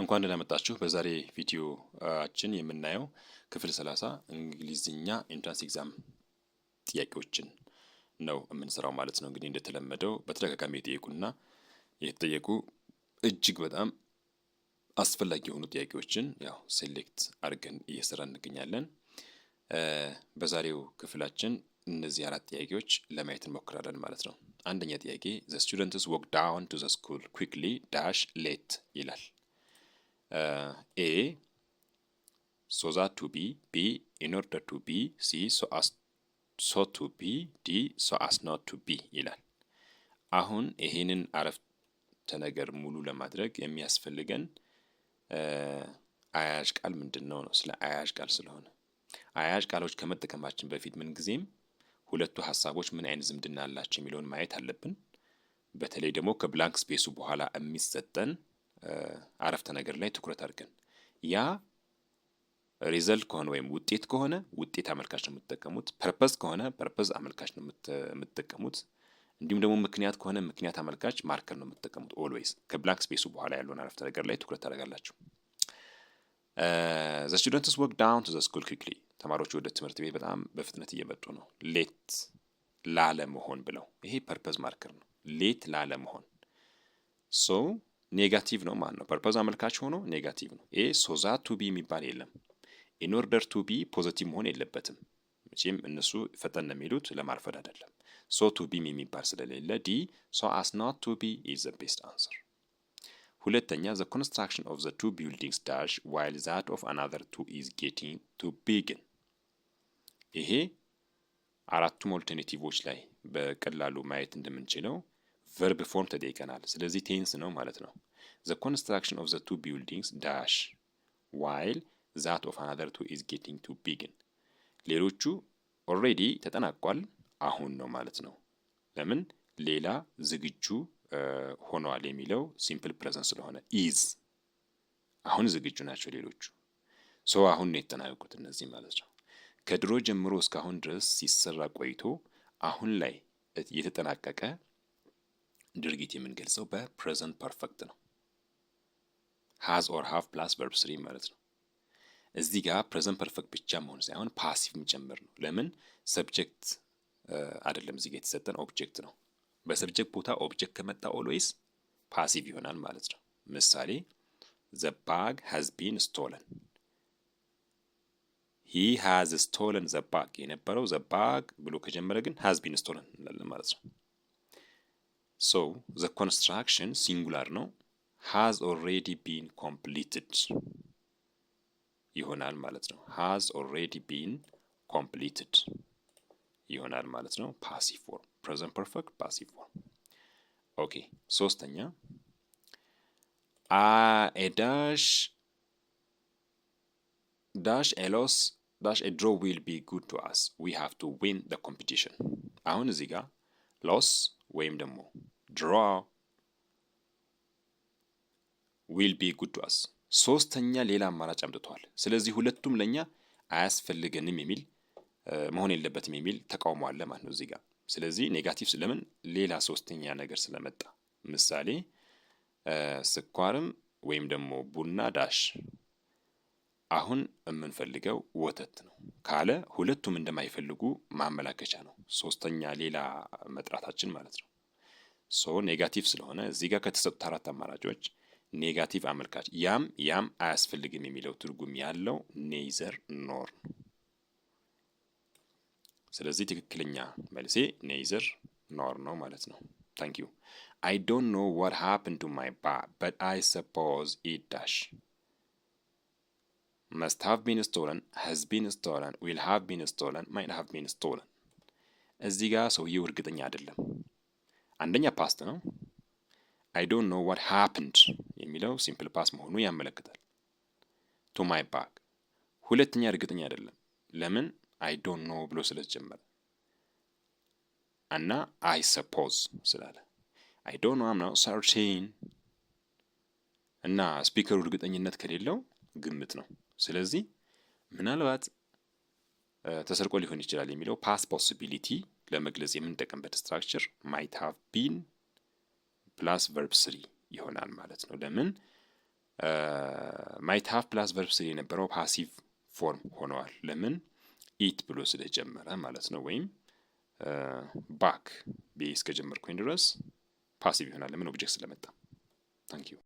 እንኳን ደህና መጣችሁ። በዛሬ ቪዲዮአችን የምናየው ክፍል 30 እንግሊዝኛ ኤንትራንስ ኤግዛም ጥያቄዎችን ነው የምንሰራው ማለት ነው። እንግዲህ እንደተለመደው በተደጋጋሚ የጠየቁና የተጠየቁ እጅግ በጣም አስፈላጊ የሆኑ ጥያቄዎችን ያው ሴሌክት አድርገን እየሰራን እንገኛለን። በዛሬው ክፍላችን እነዚህ አራት ጥያቄዎች ለማየት እንሞክራለን ማለት ነው። አንደኛ ጥያቄ the students walk down to the school quickly dash late ይላል። A so that to be, B in order to be, C so to be, D so as not to be ይላል። አሁን ይሄንን አረፍተ ነገር ሙሉ ለማድረግ የሚያስፈልገን አያያዥ ቃል ምንድነው ነው። ስለ አያያዥ ቃል ስለሆነ አያያዥ ቃሎች ከመጠቀማችን በፊት ምንጊዜም ሁለቱ ሀሳቦች ምን አይነት ዝምድና አላቸው የሚለውን ማየት አለብን። በተለይ ደግሞ ከብላንክ ስፔሱ በኋላ የሚሰጠን አረፍተ ነገር ላይ ትኩረት አድርገን ያ ሪዘልት ከሆነ ወይም ውጤት ከሆነ ውጤት አመልካች ነው የምትጠቀሙት፣ ፐርፐዝ ከሆነ ፐርፐዝ አመልካች ነው የምትጠቀሙት፣ እንዲሁም ደግሞ ምክንያት ከሆነ ምክንያት አመልካች ማርከር ነው የምትጠቀሙት። ኦልዌይስ ከብላንክ ስፔሱ በኋላ ያለውን አረፍተ ነገር ላይ ትኩረት ታደርጋላችሁ። the students walk down to the school quickly ተማሪዎቹ ወደ ትምህርት ቤት በጣም በፍጥነት እየመጡ ነው። ሌት ላለመሆን ብለው ይሄ ፐርፐዝ ማርከር ነው። ሌት ላለመሆን ሶ ኔጋቲቭ ነው ማለት ነው። ፐርፐዝ አመልካች ሆኖ ኔጋቲቭ ነው። ይሄ ሶዛ ቱ ቢ የሚባል የለም። ኢን ኦርደር ቱ ቢ ፖዚቲቭ መሆን የለበትም። መቼም እነሱ ፈጠን ነው የሚሉት ለማርፈድ አይደለም። ሶ ቱ ቢ የሚባል ስለሌለ ዲ ሶ አስ ኖት ቱ ቢ ኢዝ ዘ ቤስት አንሰር። ሁለተኛ the construction of the two buildings dash while that of another two is getting to begin ይሄ አራቱም ኦልተርኔቲቮች ላይ በቀላሉ ማየት እንደምንችለው ቨርብ ፎርም ተጠይቀናል። ስለዚህ ቴንስ ነው ማለት ነው። the construction of the two buildings dash while that of another two is getting to begin ሌሎቹ ኦልሬዲ ተጠናቋል አሁን ነው ማለት ነው። ለምን ሌላ ዝግጁ ሆኗል የሚለው ሲምፕል ፕሬዘንት ስለሆነ ኢዝ አሁን ዝግጁ ናቸው ሌሎቹ። ሶ አሁን ነው የተጠናቀቁት እነዚህ ማለት ነው። ከድሮ ጀምሮ እስካሁን ድረስ ሲሰራ ቆይቶ አሁን ላይ የተጠናቀቀ ድርጊት የምንገልጸው በፕሬዘንት ፐርፌክት ነው። ሃዝ ኦር ሃቭ ፕላስ ቨርብ ስሪ ማለት ነው። እዚህ ጋር ፕሬዘንት ፐርፌክት ብቻ መሆን ሳይሆን ፓሲቭ የሚጨምር ነው። ለምን ሰብጀክት አይደለም እዚህ ጋር የተሰጠን ኦብጀክት ነው። በሰብጀክት ቦታ ኦብጀክት ከመጣ ኦልዌይስ ፓሲቭ ይሆናል ማለት ነው። ምሳሌ the bag has been stolen he has stolen the bag የነበረው the bag ብሎ ከጀመረ ግን has been stolen እንላለን ማለት ነው። so the construction ሲንጉላር ነው has already been completed ይሆናል ማለት ነው። has already been completed ይሆናል ማለት ነው። ፓሲቭ ፎርም present perfect passive form ኦኬ። ሶስተኛ a dash a loss dash a draw will be good to us we have to win the competition አሁን እዚህ ጋር loss ወይም ደግሞ draw will be good to us ሶስተኛ ሌላ አማራጭ አምጥቷል። ስለዚህ ሁለቱም ለኛ አያስፈልገንም የሚል መሆን የለበትም የሚል ተቃውሞ አለ ማለት ነው እዚህ ጋር። ስለዚህ ኔጋቲቭ ስለምን ሌላ ሶስተኛ ነገር ስለመጣ ምሳሌ ስኳርም ወይም ደግሞ ቡና ዳሽ አሁን የምንፈልገው ወተት ነው ካለ ሁለቱም እንደማይፈልጉ ማመላከቻ ነው። ሶስተኛ ሌላ መጥራታችን ማለት ነው። ሶ ኔጋቲቭ ስለሆነ እዚህ ጋር ከተሰጡት አራት አማራጮች ኔጋቲቭ አመልካች ያም አያስፈልግም የሚለው ትርጉም ያለው ኔይዘር ኖር ነው። ስለዚህ ትክክለኛ መልሴ ኔይዘር ኖር ነው ማለት ነው። ታንክ ዩ I don't know what happened to my bag but I suppose it dash must have been stolen has been stolen will have been stolen might have been stolen እዚህ ጋር ሰውየው እርግጠኛ አይደለም። አንደኛ ፓስት ነው። I don't know what happened የሚለው ሲምፕል ፓስት መሆኑ ያመለክታል። to my bag ሁለተኛ እርግጠኛ አይደለም። ለምን I don't know ብሎ ስለጀመረ እና I suppose ስላለ I don't know I'm not certain እና ስፒከሩ እርግጠኝነት ከሌለው ግምት ነው። ስለዚህ ምናልባት ተሰርቆ ሊሆን ይችላል የሚለው past possibility ለመግለጽ የምንጠቀምበት ስትራክቸር might have been plus verb 3 ይሆናል ማለት ነው። ለምን ማይት ሃቭ ፕላስ ቨርብ ስሪ የነበረው ፓሲቭ ፎርም ሆነዋል። ለምን? ኢት ብሎ ስለጀመረ ማለት ነው። ወይም ባክ ብዬ እስከጀመርኩኝ ድረስ ፓሲቭ ይሆናል። ለምን? ኦብጀክት ስለመጣ። ታንኪዩ